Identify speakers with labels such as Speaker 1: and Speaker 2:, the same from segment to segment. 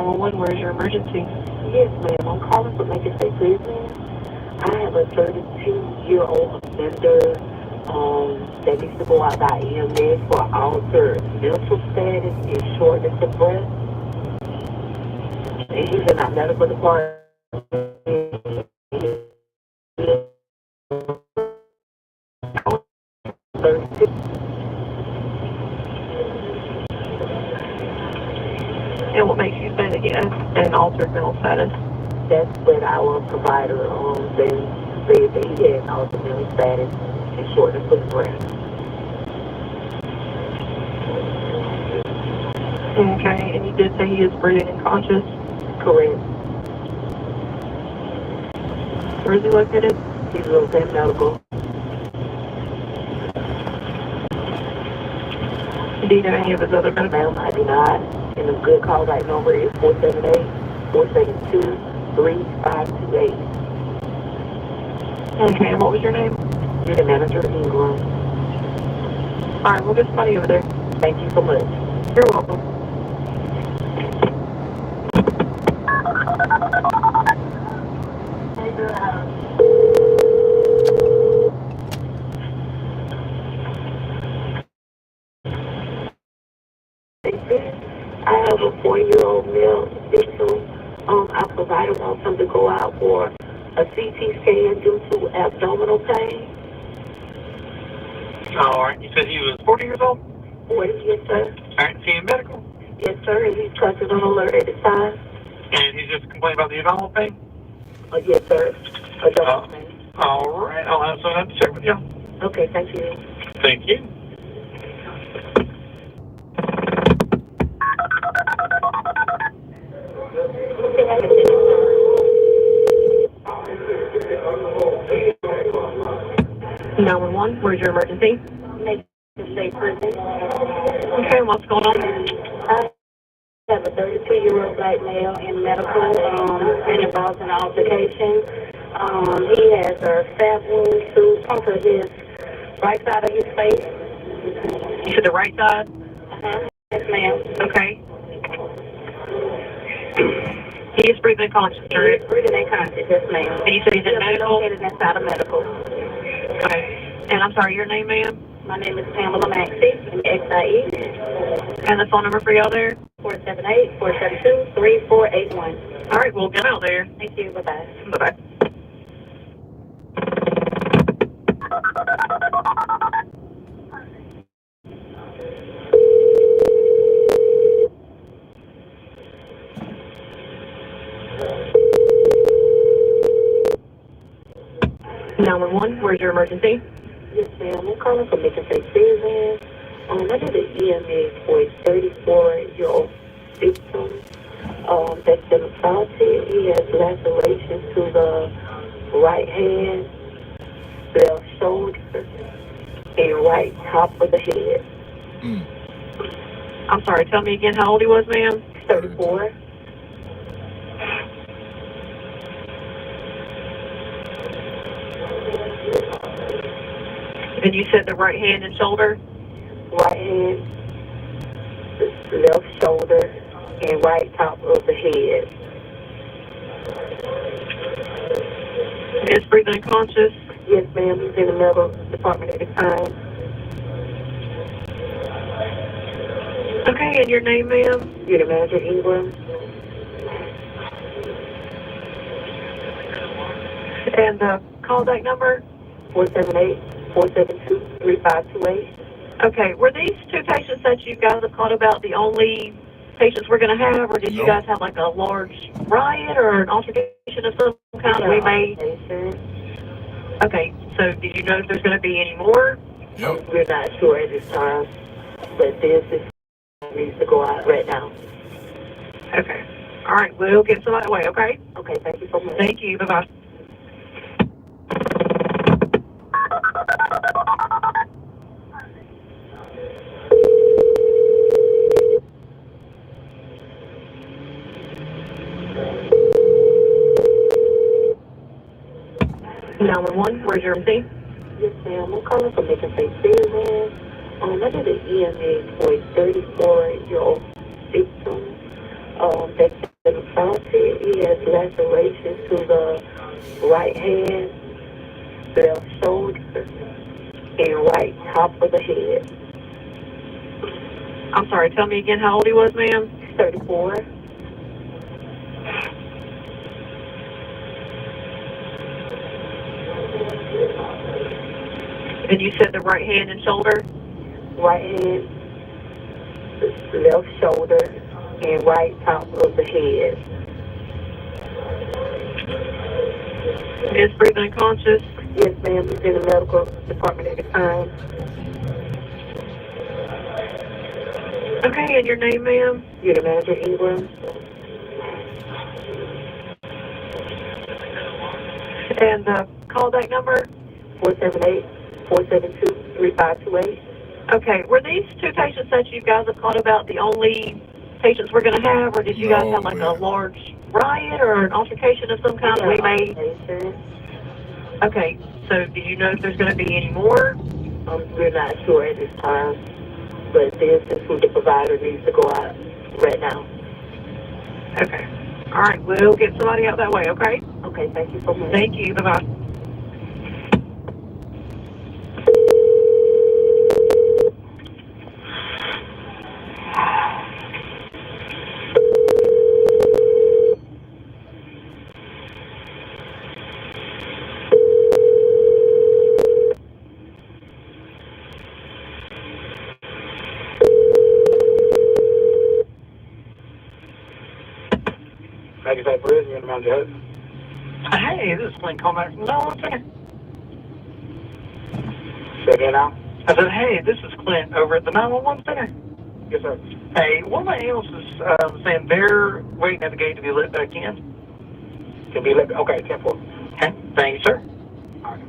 Speaker 1: 911, where's your emergency?
Speaker 2: Yes, ma'am. I'm calling for Macon State Prison. I have a 32-year-old offender that needs to go out by EMS for altered mental status and shortness of breath. And he's in our medical department.
Speaker 1: And what makes you say that he has an altered mental status?
Speaker 2: That's what our provider said that he had an altered mental status and shortness of breath.
Speaker 1: Okay, and you did say he is breathing and conscious?
Speaker 2: Correct.
Speaker 1: Where is he located?
Speaker 2: He's located medical.
Speaker 1: Do you know any of his other medical?
Speaker 2: Ma'am, I do not. And the good callback number is 478-472-3528.
Speaker 1: Okay, and what was your name?
Speaker 2: You're the manager of Ingram.
Speaker 1: All right, we'll get somebody over there.
Speaker 2: Thank you so much.
Speaker 1: You're welcome.
Speaker 2: I have a 4-year-old male victim. Our provider wants him to go out for a CT scan due to abdominal pain.
Speaker 3: All right. You said he was 40 years old?
Speaker 2: 40, yes, sir.
Speaker 3: All right. Is he in medical?
Speaker 2: Yes, sir. And he's touching on alert at the time.
Speaker 3: And he's just complaining about the abdominal pain?
Speaker 2: Yes, sir. Abdominal pain.
Speaker 3: All right. I'll have someone to check with you.
Speaker 2: Okay, thank you.
Speaker 3: Thank you.
Speaker 1: One, where's your emergency?
Speaker 2: Macon State Prison.
Speaker 1: Okay, what's going on?
Speaker 2: I have a 32-year-old black male in medical and involved in an altercation. He has a stab wound to both of his right side of his face.
Speaker 1: You said the right side?
Speaker 2: Yes, ma'am.
Speaker 1: Okay. He is breathing conscious,
Speaker 2: He is breathing and conscious, yes, ma'am.
Speaker 1: And you said he's in medical?
Speaker 2: Located inside of medical.
Speaker 1: Okay. And I'm sorry, your name, ma'am?
Speaker 2: My name is Pamela Maxey, XIE.
Speaker 1: And the phone number for y'all there?
Speaker 2: 478-472-3481.
Speaker 1: All right, we'll get out there.
Speaker 2: Thank you. Bye-bye.
Speaker 1: Bye-bye. One, where's your emergency?
Speaker 2: Yes, ma'am. I'm calling from Macon State Prison. I did an EMA for a 34-year-old victim that's been assaulted. He has lacerations to the right hand, left shoulder, and right top of the head.
Speaker 1: I'm sorry, tell me again how old he was, ma'am?
Speaker 2: 34.
Speaker 1: And you said the right hand and shoulder?
Speaker 2: Right hand, left shoulder, and right top of the head.
Speaker 1: Is breathing and conscious?
Speaker 2: Yes, ma'am. He's in the medical department at the time.
Speaker 1: Okay, and your name, ma'am?
Speaker 2: You're the manager, Ingram.
Speaker 1: And the callback number?
Speaker 2: 478-472-3528.
Speaker 1: Okay, were these two patients that you guys have called about the only patients we're going to have, or did you guys have like a large riot or an altercation of some kind that we may? Okay, so did you know if there's going to be any more?
Speaker 2: Nope. We're not sure at this time, but this needs to go out right now.
Speaker 1: Okay. All right, we'll get somebody away, okay?
Speaker 2: Okay, thank you so much.
Speaker 1: Thank you. Bye-bye. One, where's your MC?
Speaker 2: Yes, ma'am. I'm calling from Macon State Prison. I did an EMA for a 34-year-old victim that's assaulted. He has lacerations to the right hand, left shoulder, and right top of the head.
Speaker 1: I'm sorry, tell me again how old he was, ma'am?
Speaker 2: 34.
Speaker 1: And you said the right hand and shoulder?
Speaker 2: Right hand, left shoulder, and right top of the head.
Speaker 1: Is breathing unconscious?
Speaker 2: Yes, ma'am. He's in the medical department at the time.
Speaker 1: Okay, and your name, ma'am?
Speaker 2: You're the manager, Ingram.
Speaker 1: And the callback number?
Speaker 2: 478-472-3528.
Speaker 1: Okay, were these two patients that you guys have called about the only patients we're going to have, or did you guys have like a large riot or an altercation of some kind? We may. Okay, so do you know if there's going to be any more?
Speaker 2: We're not sure at this time, but the assistant provider needs to go out right now.
Speaker 1: Okay. All right, we'll get somebody out that way, okay?
Speaker 2: Okay, thank you so much.
Speaker 1: Thank you. Bye-bye.
Speaker 3: Like I said, prison, you're the manager. Hey, this is Clint. Call back from 911 Center. Say again now? I said, hey, this is Clint over at the 911 Center. Yes, sir. Hey, one of my analysts is saying they're waiting at the gate to be let back in. To be let? Okay, 10-4. Okay, thank you, sir. All right.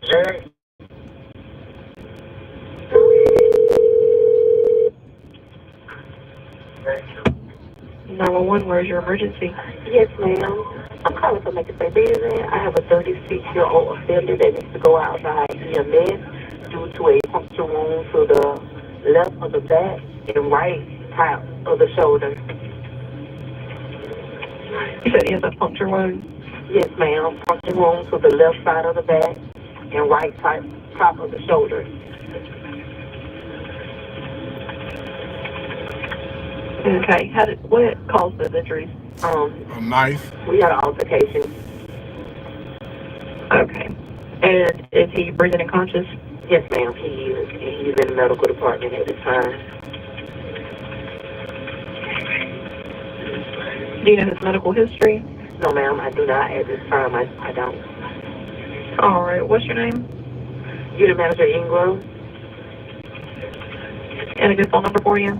Speaker 3: Jerry?
Speaker 1: 911, where's your emergency?
Speaker 2: Yes, ma'am. I'm calling for Macon. I have a 36-year-old offender that needs to go out by EMS due to a puncture wound to the left of the back and right top of the shoulder.
Speaker 1: You said he has a puncture wound?
Speaker 2: Yes, ma'am. Puncture wound to the left side of the back and right top of the shoulder.
Speaker 1: Okay, what caused those injuries?
Speaker 4: A knife.
Speaker 2: We had an altercation.
Speaker 1: Okay. And is he breathing unconscious?
Speaker 2: Yes, ma'am. He is. And he's in the medical department at the time.
Speaker 1: Do you know his medical history?
Speaker 2: No, ma'am. I do not at this time. I don't.
Speaker 1: All right. What's your name?
Speaker 2: You're the manager, Ingram.
Speaker 1: And a good phone number for you?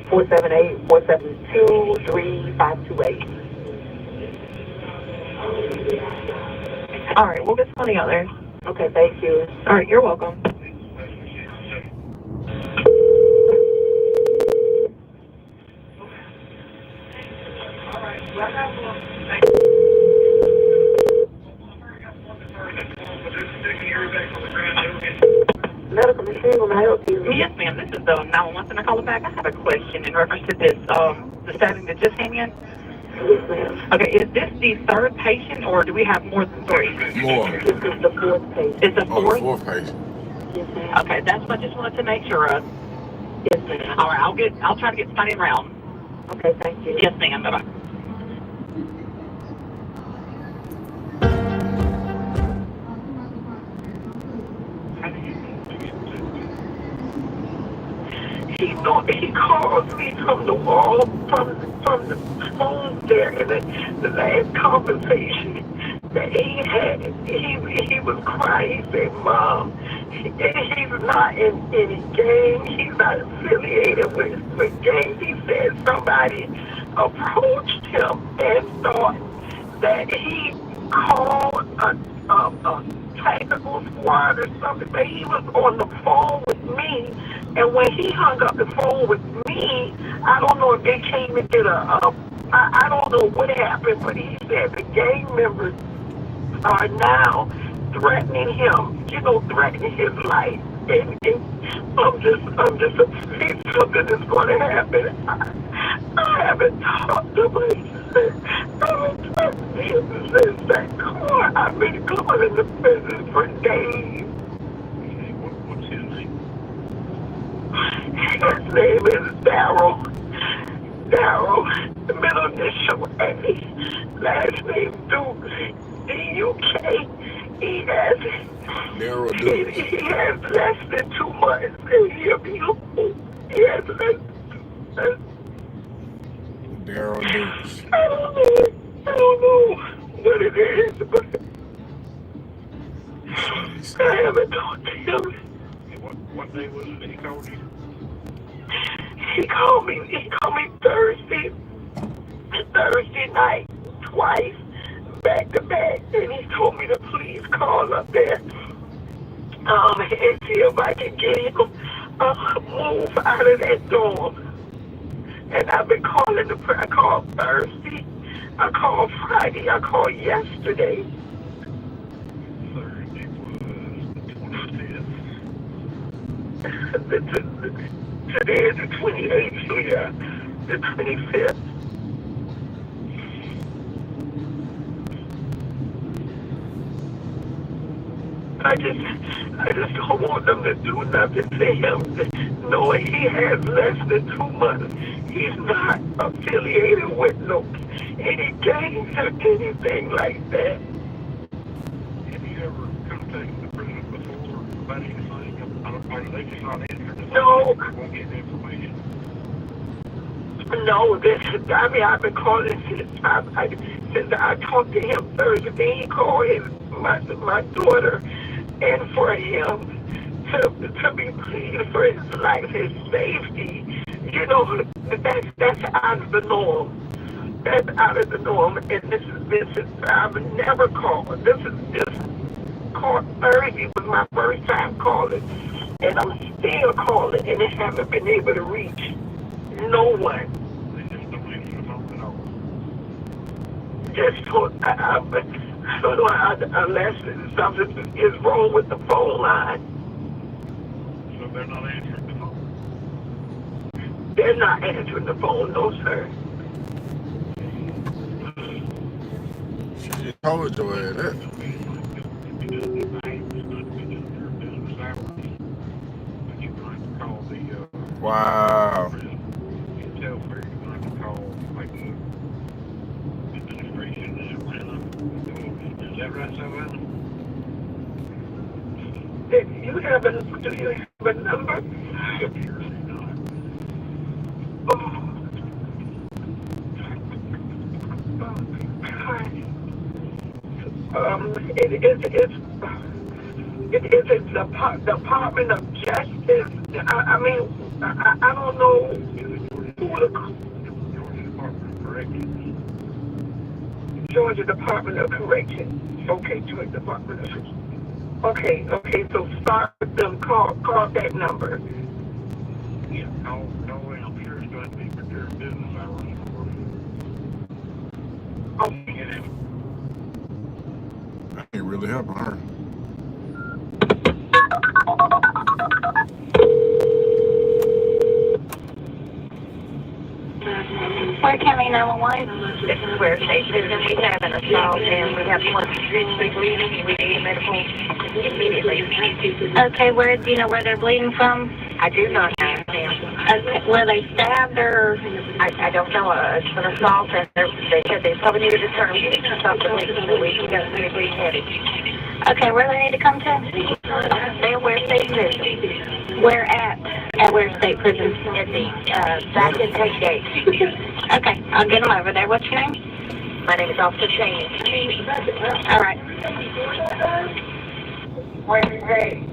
Speaker 2: 478-472-3528.
Speaker 1: All right. We'll get somebody out there.
Speaker 2: Okay, thank you.
Speaker 1: All right. You're welcome.
Speaker 2: Medical machine, will I help you?
Speaker 1: Yes, ma'am. This is the 911 Center calling back. I have a question in reference to this, the stabbing that just came in.
Speaker 2: Yes, ma'am.
Speaker 1: Okay, is this the third patient, or do we have more than three?
Speaker 4: More.
Speaker 2: This is the fourth patient.
Speaker 1: It's the
Speaker 4: Oh, the
Speaker 1: fourth?
Speaker 4: fourth patient.
Speaker 2: Yes, ma'am.
Speaker 1: Okay, that's what I just wanted to make sure of.
Speaker 2: Yes, ma'am.
Speaker 1: All right, I'll try to get somebody around.
Speaker 2: Okay, thank you.
Speaker 1: Yes, ma'am. Bye-bye.
Speaker 2: He calls me from the wall, from the phone there, and the last conversation that he had, he was crying. He said, Mom, he's not in any gang. He's not affiliated with gangs. He said somebody approached him and thought that he called a tactical squad or something, but he was on the phone with me. And when he hung up the phone with me, I don't know if they came and did I don't know what happened, but he said the gang members are now threatening him, threatening his life. And I'm just afraid something is going to happen. I haven't talked to my son. I haven't talked to him since that car. I've been calling the business for days.
Speaker 3: What's his name?
Speaker 2: His name is Daryl. Daryl, the middle initial A, last name Duke, D-U-K. He has less than 2 months, and he'll be home. He has less than
Speaker 4: Daryl Dukes.
Speaker 2: I don't know what it is, but I haven't talked to him.
Speaker 3: What day was it he called you?
Speaker 2: He called me Thursday night, twice, back to back, and he told me to please call up there, and see if I can get him move out of that dorm. And I've been calling I called Thursday, I called Friday, I called yesterday.
Speaker 3: Thursday was the 25th.
Speaker 2: Today is the 28th, so yeah, the 25th. I just don't want them to do nothing to him, knowing he has less than 2 months. He's not affiliated with any gangs or anything like that.
Speaker 3: Have you ever contacted the prison before about anything? Are they just not answering?
Speaker 2: No.
Speaker 3: Won't get the information.
Speaker 2: No, I've been calling since I talked to him Thursday. He called my daughter, and for him to be pleading for his life, his safety. That's out of the norm. That's out of the norm. And this is I've never called. This called Thursday was my first time calling, and I'm still calling, and I haven't been able to reach no one.
Speaker 3: They just don't answer the phone at all.
Speaker 2: I don't know unless something is wrong with the phone line.
Speaker 3: So they're not answering the phone?
Speaker 2: They're not answering the phone, no, sir.
Speaker 4: She just told your ass that. Wow.
Speaker 3: You tell where you're going to call, like, the administration in Atlanta. Is that right, Savannah?
Speaker 2: Do you have a number? It is the Department of Justice. I don't know who to call. Georgia Department of Corrections. Okay, Georgia Department of Corrections. Okay, so start with them. Call that number.
Speaker 3: Yeah, call in. I'm sure it's going to be for your business hours.
Speaker 2: Okay.
Speaker 4: That ain't really helping her.
Speaker 1: Where County 911?
Speaker 2: This is where state prison. We have an assault, and we have one seriously bleeding. We need medical immediately.
Speaker 1: Okay, do you know where they're bleeding from?
Speaker 2: I do not know.
Speaker 1: Okay, were they stabbed or?
Speaker 2: I don't know. It's an assault, and they said they probably needed to turn stop the bleeding. So we got to be bleeding heavy.
Speaker 1: Okay, where do they need to come to?
Speaker 2: They're where state prison.
Speaker 1: Where at? At where state prison?
Speaker 2: At the back intake gate.
Speaker 1: Okay, I'll get them over there. What's your name?
Speaker 2: My name is Officer Cheney.
Speaker 1: All right.
Speaker 2: Hey.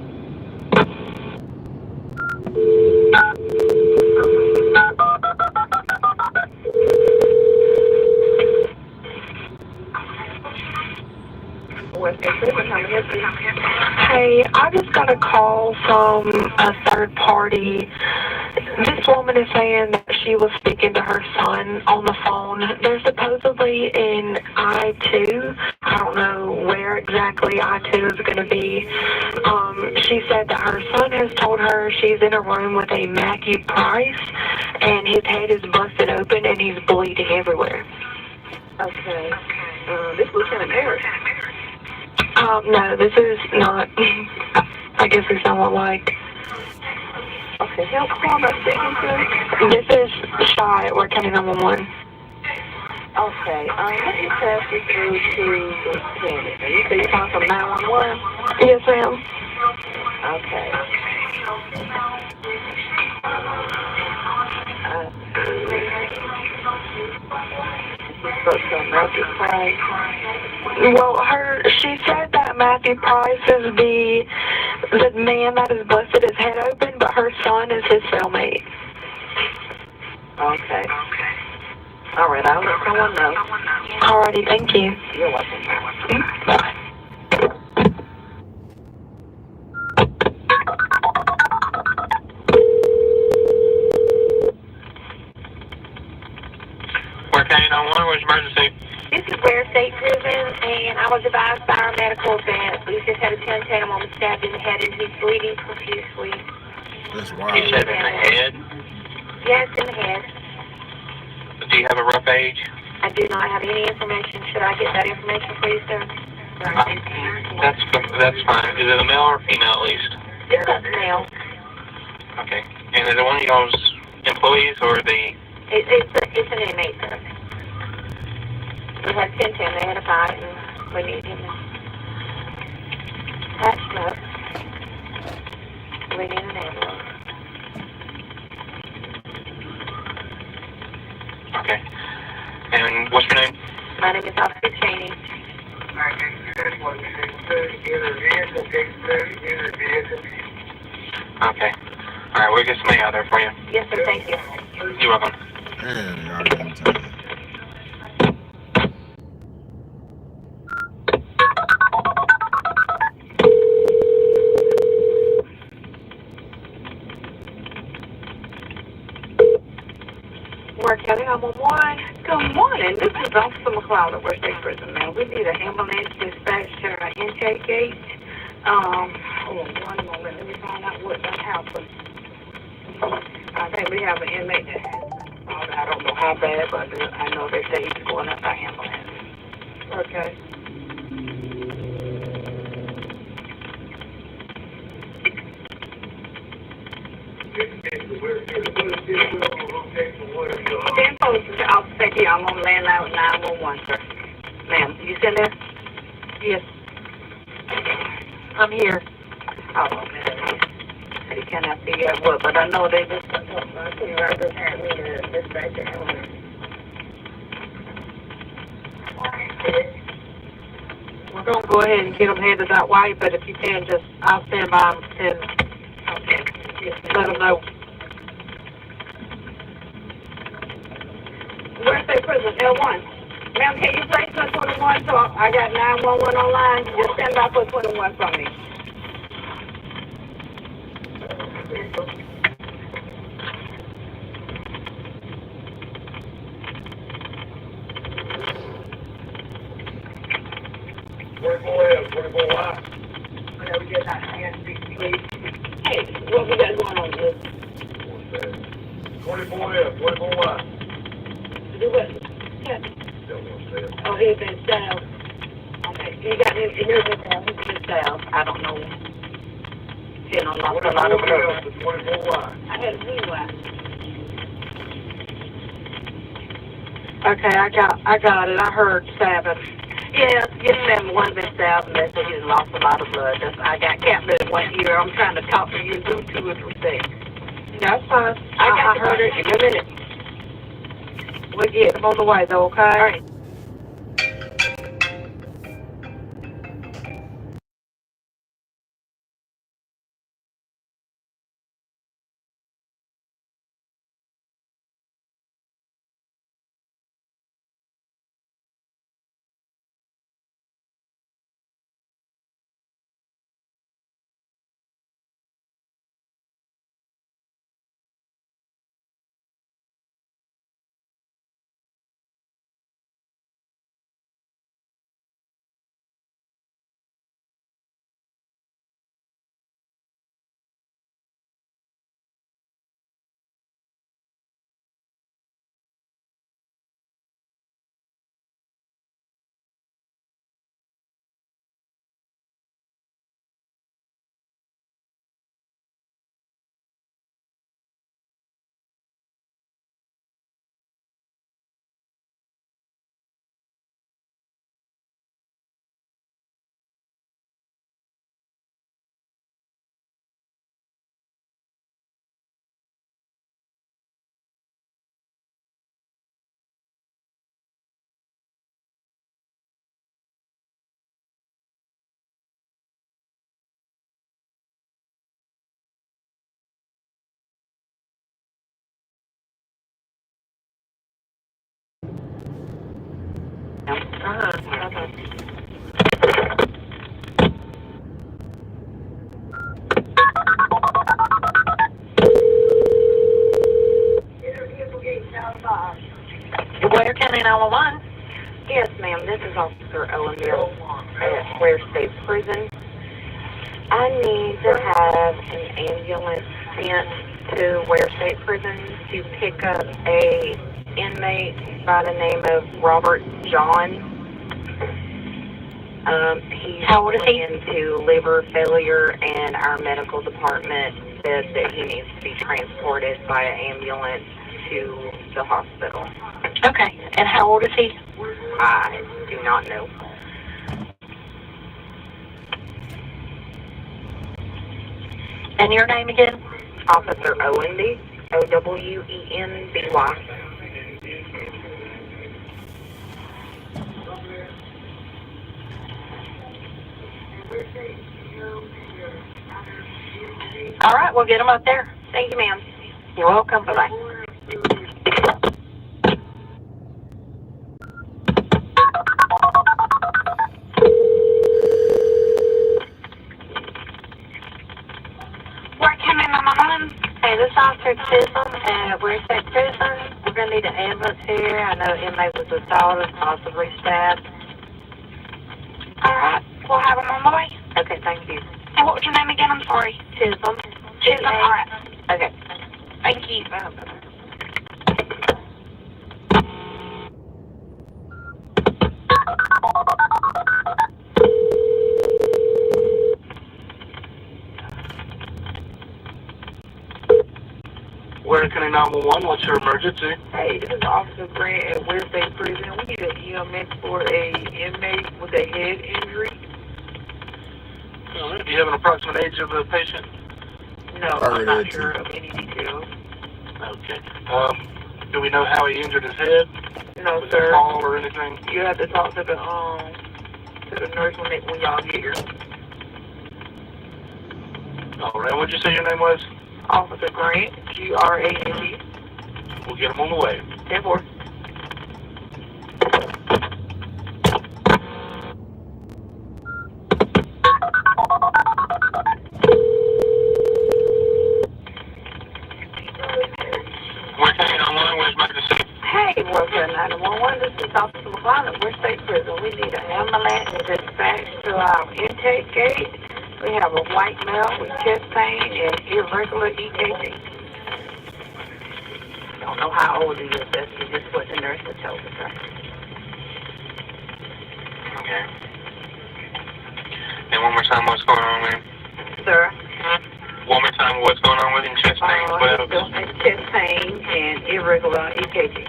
Speaker 1: Hey, I just got a call from a third party. This woman is saying that she was speaking to her son on the phone. They're supposedly in I-2. I don't know where where exactly I-2 is going to be. She said that her son has told her she's in a room with a Matthew Price, and his head is busted open and he's bleeding everywhere.
Speaker 2: Okay. This Lieutenant Merritt.
Speaker 1: No, this is not. I guess it's not like.
Speaker 2: Okay, help call I'm speaking to.
Speaker 1: This is Shy at Work County 911.
Speaker 2: Okay, let me pass you through to Lieutenant. You say you're calling from 911?
Speaker 1: Yes, ma'am.
Speaker 2: Okay.
Speaker 1: Well, she said that Matthew Price is the man that has busted his head open, but her son is his cellmate.
Speaker 2: Okay. All right, I'll let someone know.
Speaker 1: Alrighty, thank you.
Speaker 2: You're welcome.
Speaker 1: Bye.
Speaker 3: Work County 911, what's your emergency?
Speaker 5: This is Ware State Prison, and I was advised by our medical that we just had a 10-10 on stabbed in the head, and he's bleeding profusely.
Speaker 4: That's
Speaker 3: You
Speaker 4: wild.
Speaker 3: said in the head?
Speaker 5: Yes, in the head.
Speaker 3: Do you have a rough age?
Speaker 5: I do not have any information. Should I get that information for you, sir?
Speaker 3: That's fine. Is it a male or female at least?
Speaker 5: It's a male.
Speaker 3: Okay. And is it one of y'all's employees or the...
Speaker 5: It's an inmate, sir. We had 10-10. They had a fight, and we need him patched up. We need an ambulance.
Speaker 3: Okay. And what's your name?
Speaker 5: My name is Officer Cheney.
Speaker 3: Okay. All right, we'll get somebody out there for you.
Speaker 5: Yes, sir. Thank you.
Speaker 3: You're welcome.
Speaker 4: Man, y'all give him time.
Speaker 1: Work County 911.
Speaker 2: Good morning. This is Officer McLeod at Ware State Prison, man. We need an ambulance dispatched to our intake gate. Hold on one moment. Let me find out what happened. I think we have an inmate that has, I don't know how bad, but I know they say he's going up by ambulance.
Speaker 1: Okay.
Speaker 2: I'll say here, I'm on landline with 911, sir. Ma'am, you still there?
Speaker 1: Yes. I'm here.
Speaker 2: Oh, man. He cannot figure out what, but I know they just had me to dispatch the ambulance.
Speaker 1: We're going to go ahead and get them headed that way, but if you can, I'll stand by and let them know.
Speaker 2: Where State Prison, L1. Ma'am, can you place for 21? So I got 911 online. Just stand by for 21 from me. Hey, what we got going on here?
Speaker 6: 24F, 24Y.
Speaker 2: Do what? Yeah. Oh, he's been stabbed. Okay, you got him, he's been stabbed. I don't know. He don't lost a lot of blood.
Speaker 6: 24Y.
Speaker 2: I had a rewind.
Speaker 1: Okay, I got it. I heard stabbing.
Speaker 2: Yes, ma'am, one been stabbed and they said he's lost a lot of blood. I got capped in one ear. I'm trying to talk to you, do 2 or 3 things.
Speaker 1: That's fine.
Speaker 2: I
Speaker 1: heard it.
Speaker 2: in a minute.
Speaker 1: We'll get them on the way, though, okay?
Speaker 2: All right.
Speaker 5: Ware County 911.
Speaker 2: Yes, ma'am. This is Officer Owen Bill at Ware State Prison. I need to have an ambulance sent to Ware State Prison to pick up a inmate by the name of Robert John. He's
Speaker 5: How old is he?
Speaker 2: into liver failure, and our medical department said that he needs to be transported by an ambulance to the hospital.
Speaker 5: Okay. And how old is he?
Speaker 2: I do not know.
Speaker 5: And your name again?
Speaker 2: Officer Owenby, Owenby.
Speaker 5: All right, we'll get him up there.
Speaker 2: Thank you, ma'am.
Speaker 5: You're welcome. Bye-bye. Ware County 911. Hey, this is Officer Chisholm at Ware State Prison. We're going to need an ambulance here. I know inmate was assaulted, possibly stabbed. All right, we'll have him on the way.
Speaker 2: Okay, thank you.
Speaker 5: And what was your name again? I'm sorry.
Speaker 2: Chisholm.
Speaker 5: Chisholm. All right.
Speaker 2: Okay.
Speaker 5: Thank you.
Speaker 3: Ware County 911, what's your emergency?
Speaker 6: Hey, this is Officer Grant at Ware State Prison. We need an EMS for a inmate with a head injury.
Speaker 3: Do you have an approximate age of the patient?
Speaker 6: No, I'm not sure of any details.
Speaker 3: Okay. Do we know how he injured his head?
Speaker 6: No,
Speaker 3: Was it
Speaker 6: sir.
Speaker 3: a fall or anything?
Speaker 6: You have to talk to the nurse when y'all get here.
Speaker 3: All right. What'd you say your name was?
Speaker 6: Officer Grant, Grant.
Speaker 3: We'll get him on the way.
Speaker 6: 10-4.
Speaker 3: Ware County 911, where's emergency?
Speaker 6: Hey, Ware County 911. This is Officer McClellan at Ware State Prison. We need an ambulance dispatched to our intake gate. We have a white male with chest pain and irregular EKG.
Speaker 2: I don't know how old he is. That's just what the nurse had told us.
Speaker 3: Okay. And one more time, what's going on with him?
Speaker 2: Sir?
Speaker 3: One more time, what's going on with him? Chest pain, what else?
Speaker 2: Chest pain and irregular EKG.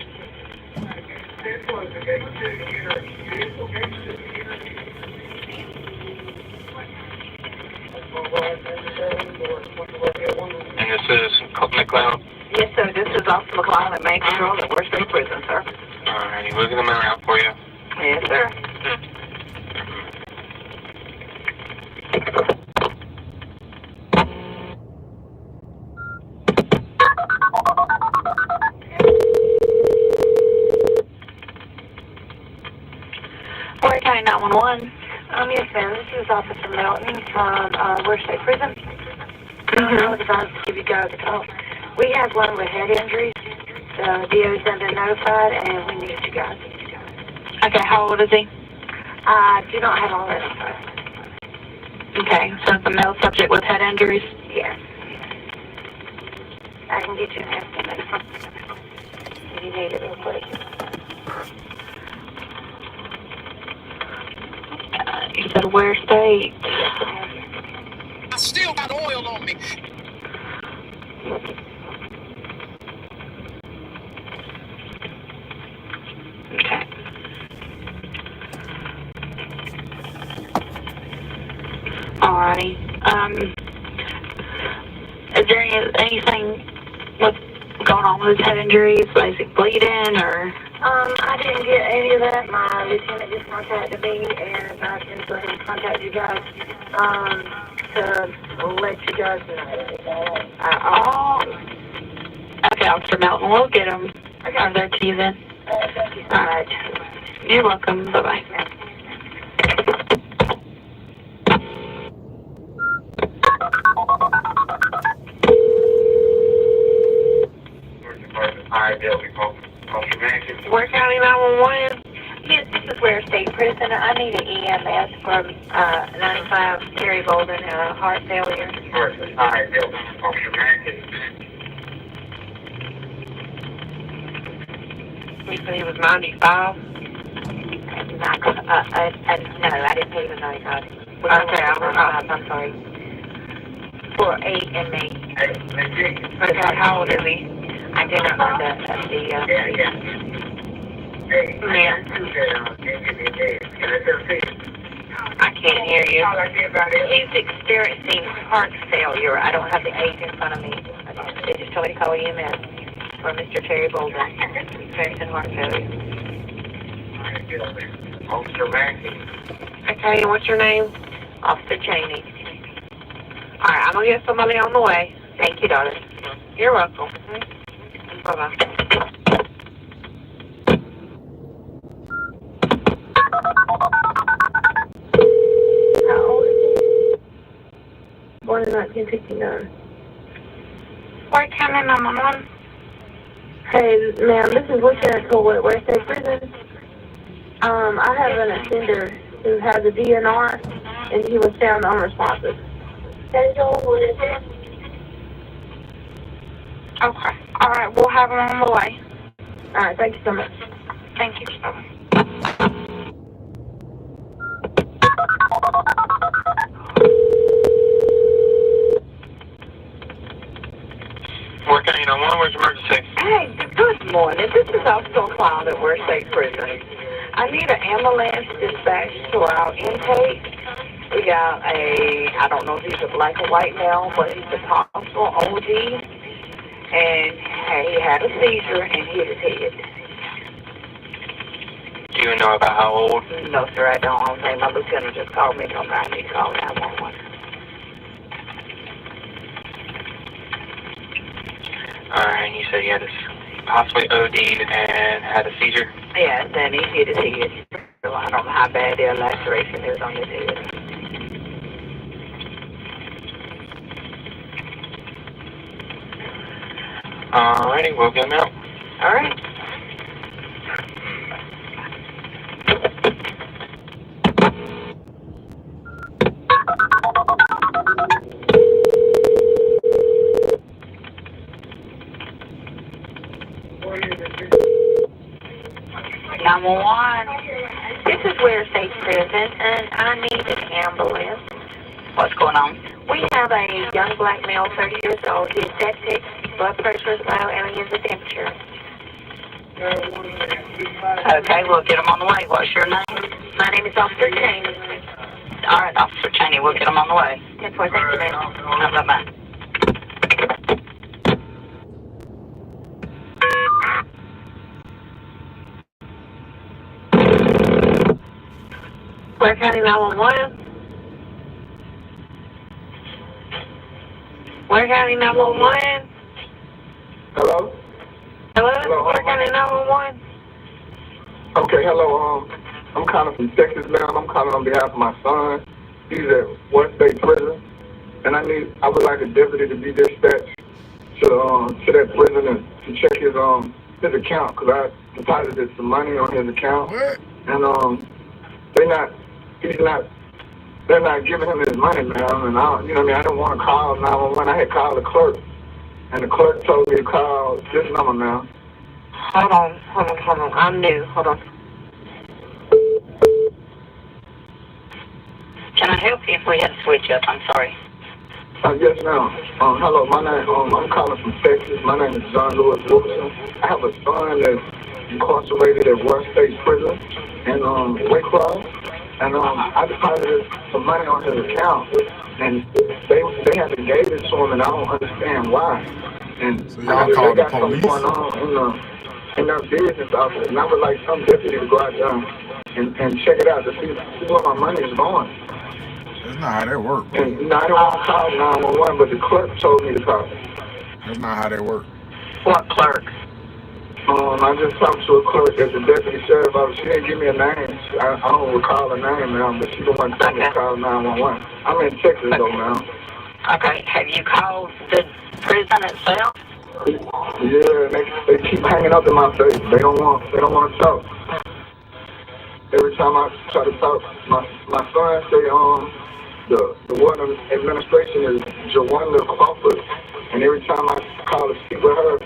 Speaker 3: And this is McLeod.
Speaker 2: Yes, sir. This is Officer McClellan at Macon at Ware State Prison, sir.
Speaker 3: Alrighty, we'll get him out for you.
Speaker 2: Yes, sir.
Speaker 5: Ware County 911.
Speaker 2: Yes, ma'am. This is Officer Melton from Ware State Prison. I was about to give you guys a call. We have one with head injuries. The DO's been notified, and we need you guys.
Speaker 5: Okay, how old is he?
Speaker 2: I do not have all that info.
Speaker 5: Okay, so it's a male subject with head injuries.
Speaker 2: Yes. I can get you an estimate. If you need it real quick.
Speaker 5: You said Ware State.
Speaker 6: I still got oil on me.
Speaker 5: Okay. Alrighty. Is there anything what's going on with his head injuries? Basic bleeding or?
Speaker 2: I didn't get any of that. My lieutenant just contacted me, and I can go ahead and contact you guys to let you guys know.
Speaker 5: Okay, Officer Melton, we'll get him over there to you then.
Speaker 2: Thank you so much.
Speaker 6: You're welcome. Bye-bye. Ware County 911.
Speaker 5: Yes, this is Ware State Prison. I need an EMS from 95 Terry Bolden, heart failure.
Speaker 6: You said he was 95?
Speaker 5: No, I didn't pay the 95.
Speaker 6: Okay,
Speaker 5: I'm sorry. For 8 inmates.
Speaker 6: Okay, how old is he?
Speaker 5: I did not know
Speaker 6: Ma'am. I can't hear you.
Speaker 5: He's experiencing heart failure. I don't have the age in front of me. They just told me to call EMS for Mr. Terry Bolden. Experiencing heart failure.
Speaker 6: Okay, and what's your name?
Speaker 5: Officer Cheney.
Speaker 6: All right, I'm going to get somebody on the way.
Speaker 5: Thank you, darling.
Speaker 6: You're welcome. Bye-bye.
Speaker 2: How old is he? Born in 1969.
Speaker 6: Ware County 911.
Speaker 2: Hey, ma'am, this is Lieutenant Cole at Ware State Prison. I have an offender who has a DNR, and he was found unresponsive.
Speaker 6: Okay. All right, we'll have him on the way.
Speaker 2: All right, thank you so much.
Speaker 6: Thank you.
Speaker 3: Ware County 911, where's emergency?
Speaker 5: Hey, good morning. This is Officer Cloud at Ware State Prison. I need an ambulance dispatched to our intake. We got I don't know if he's a black or white male, but he's a possible OD. And he had a seizure and hit his head.
Speaker 3: Do you know about how old?
Speaker 5: No, sir, I don't. My lieutenant just called me. Told me I need to call 911.
Speaker 3: Alright, you said he had possibly OD'd and had a seizure?
Speaker 5: Yes, and he hit his head. So I don't know how bad the laceration is on his head.
Speaker 3: Alrighty, we'll get him out.
Speaker 5: All right. Number one. This is Ware State Prison, and I need an ambulance. What's going on? We have a young black male, 30 years old. He's septic, blood pressure is low, and he has a temperature. Okay, we'll get him on the way. What's your name? My name is Officer Cheney. All right, Officer Cheney, we'll get him on the way. That's what, thank you, ma'am. Bye-bye.
Speaker 6: Ware County 911. Ware County 911.
Speaker 7: Hello?
Speaker 6: Hello? Ware County 911.
Speaker 7: Okay, hello. I'm calling from Texas, ma'am. I'm calling on behalf of my son. He's at Ware State Prison, and I would like a deputy to be dispatched to that prison and to check his account, because I deposited some money on his account, and they're not giving him his money, ma'am. And I didn't want to call 911. I had called the clerk, and the clerk told me to call this number, ma'am.
Speaker 6: Hold on. I'm new. Hold on.
Speaker 5: Can I help you if we had to switch up? I'm sorry.
Speaker 7: Yes, ma'am. Hello, my name, I'm calling from Texas. My name is John Lewis Wilson. I have a son that's incarcerated at Ware State Prison in Waycross. And I deposited some money on his account, and they haven't gave it to him, and I don't understand why. And
Speaker 4: so y'all call the police?
Speaker 7: Going on in their business office, and I would like some deputy to go out there and check it out to see where my money is going.
Speaker 4: That's not how that works, bro.
Speaker 7: And I don't want to call 911, but the clerk told me to call.
Speaker 4: That's not how that works.
Speaker 5: What clerk?
Speaker 7: I just talked to a clerk at the deputy sheriff office. She didn't give me a name. I don't recall her name now, but she the one told me to call 911. I'm in Texas though now.
Speaker 6: Okay, have you called the prison itself?
Speaker 7: Yeah, they keep hanging up in my face. They don't want to talk. Every time I try to talk, my son say the warden administration is Jawanda Crawford, and every time I call to speak with her,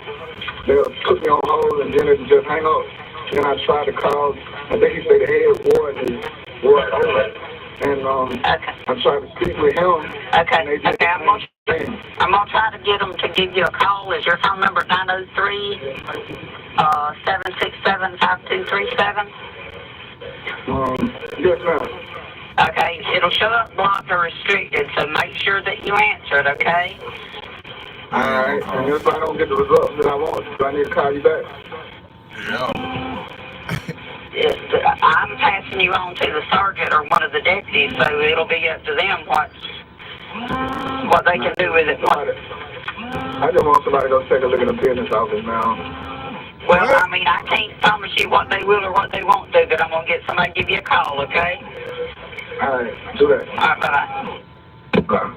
Speaker 7: they'll put me on hold and then it just hang up. Then I try to call. I think he said the head warden is Ward Owen, and I try to speak with him.
Speaker 6: Okay. I'm gonna try to get them to give you a call. Is your phone number 903-767-5237?
Speaker 7: Yes, ma'am.
Speaker 6: Okay, it'll show up blocked or restricted, so make sure that you answer it, okay?
Speaker 7: Alright, and if I don't get the results that I want, do I need to call you back?
Speaker 4: Yeah.
Speaker 6: I'm passing you on to the sergeant or one of the deputies, so it'll be up to them what they can do with it.
Speaker 7: I just want somebody to go take a look at the business office now.
Speaker 6: Well, I mean, I can't promise you what they will or what they won't do, but I'm going to get somebody to give you a call, okay?
Speaker 7: All right, do that.
Speaker 6: All right, bye-bye.
Speaker 7: Bye.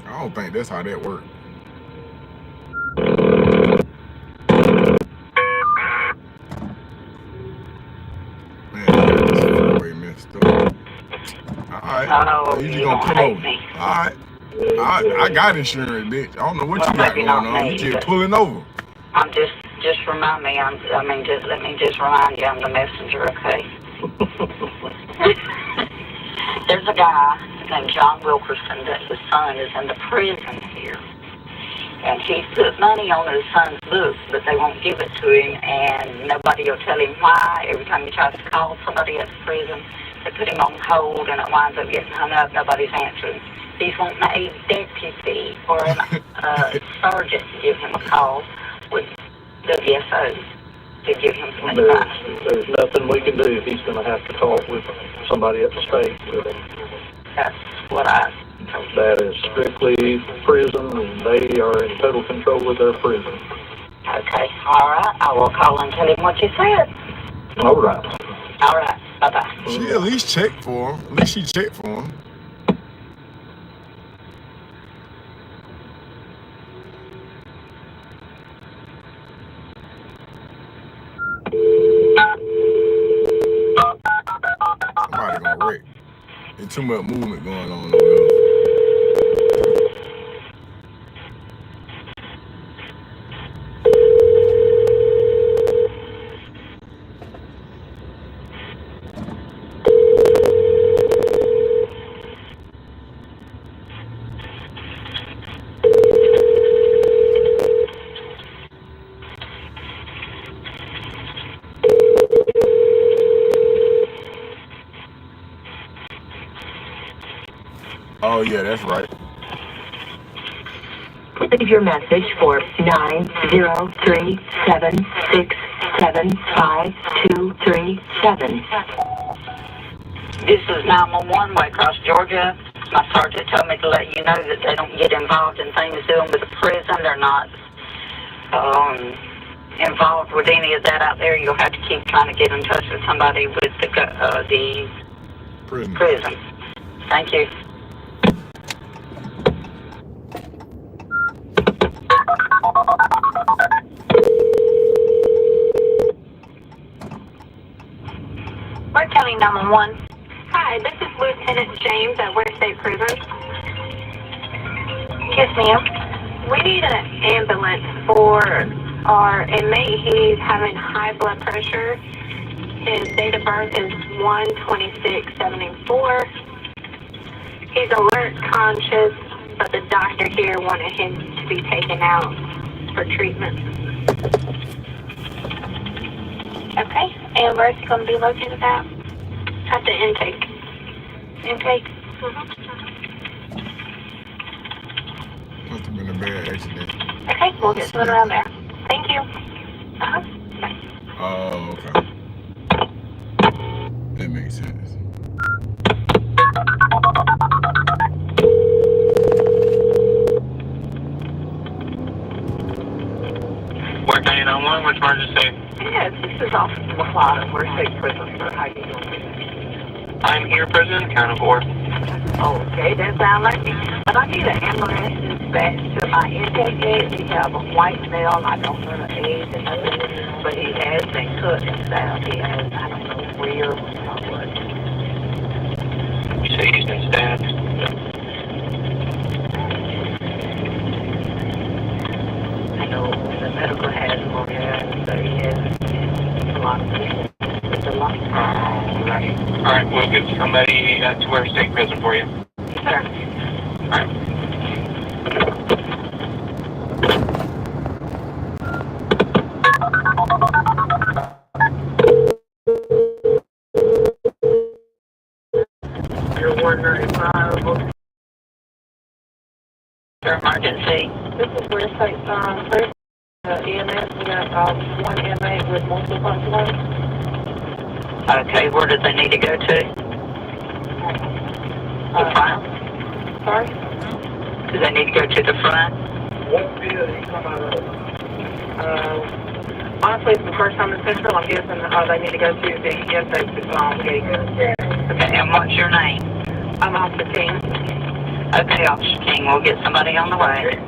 Speaker 4: I don't think that's how that works. Man, this freeway messed up. Alright.
Speaker 6: Oh,
Speaker 4: You just
Speaker 6: you
Speaker 4: gonna
Speaker 6: don't
Speaker 4: pull
Speaker 6: hate
Speaker 4: over.
Speaker 6: me.
Speaker 4: Alright. I got insurance, bitch. I don't know what you got going on. You just pulling over.
Speaker 6: I'm just remind me, let me just remind you I'm the messenger, okay? There's a guy named John Wilkerson that his son is in the prison here. And he's put money on his son's books, but they won't give it to him, and nobody will tell him why. Every time he tries to call somebody at the prison, they put him on hold, and it winds up getting hung up. Nobody's answering. He's wanting a deputy or a sergeant to give him a call with WSO to give him some advice.
Speaker 3: There's nothing we can do. He's going to have to talk with somebody at the state.
Speaker 6: That's what I told you.
Speaker 3: That is strictly prison, and they are in total control of their prison.
Speaker 6: Okay, all right. I will call and tell him what you said.
Speaker 3: All right.
Speaker 6: All right, bye-bye.
Speaker 4: She at least checked for him. At least she checked for him. Somebody gonna wreck. There's too much movement going on over there. Oh yeah, that's right.
Speaker 2: Leave your message for 903-767-5237.
Speaker 6: This is 911 Waycross, Georgia. My sergeant told me to let you know that they don't get involved in things dealing with the prison. They're not involved with any of that out there. You'll have to keep trying to get in touch with somebody with the prison. Thank you.
Speaker 5: We're County 911. Hi, this is Lieutenant James at Ware State Prison. Yes, ma'am. We need an ambulance for our inmate. He's having high blood pressure. His date of birth is 1/26/74. He's alert, conscious, but the doctor here wanted him to be taken out for treatment. Okay, and where's he going to be located at? At the intake. Intake? Mm-hmm.
Speaker 4: Must have been a bad accident.
Speaker 5: Okay, we'll get someone around there. Thank you. Uh-huh. Bye.
Speaker 4: Oh, okay. That makes sense.
Speaker 3: Where 911, which emergency?
Speaker 6: Yes, this is Officer McLeod at West State Prison, sir. How you doing?
Speaker 3: I'm here, Prison, count of 4.
Speaker 6: Okay, that sounds like me. But I need an ambulance dispatched to my intake gate. We have a white male, I don't know the age and nothing, but he has been cut and stabbed. He has, I don't know where or what.
Speaker 3: You say he's been stabbed?
Speaker 6: I know the medical has him over there, so he has a lot of people. It's a lot.
Speaker 3: Alright. Alright, we'll get somebody to West State Prison for you.
Speaker 6: Sure.
Speaker 3: Alright.
Speaker 6: You're wondering if
Speaker 3: Emergency.
Speaker 6: this is where State Prison, EMS, we got one inmate with multiple punctures.
Speaker 3: Okay, where do they need to go to? The front?
Speaker 6: Sorry?
Speaker 3: Do they need to go to the front?
Speaker 7: What field are you talking about?
Speaker 6: Honestly, it's the first time in Central. I'm guessing they need to go to the EMS gate.
Speaker 3: Okay, and what's your name?
Speaker 6: I'm Officer King.
Speaker 3: Okay, Officer King, we'll get somebody on the way.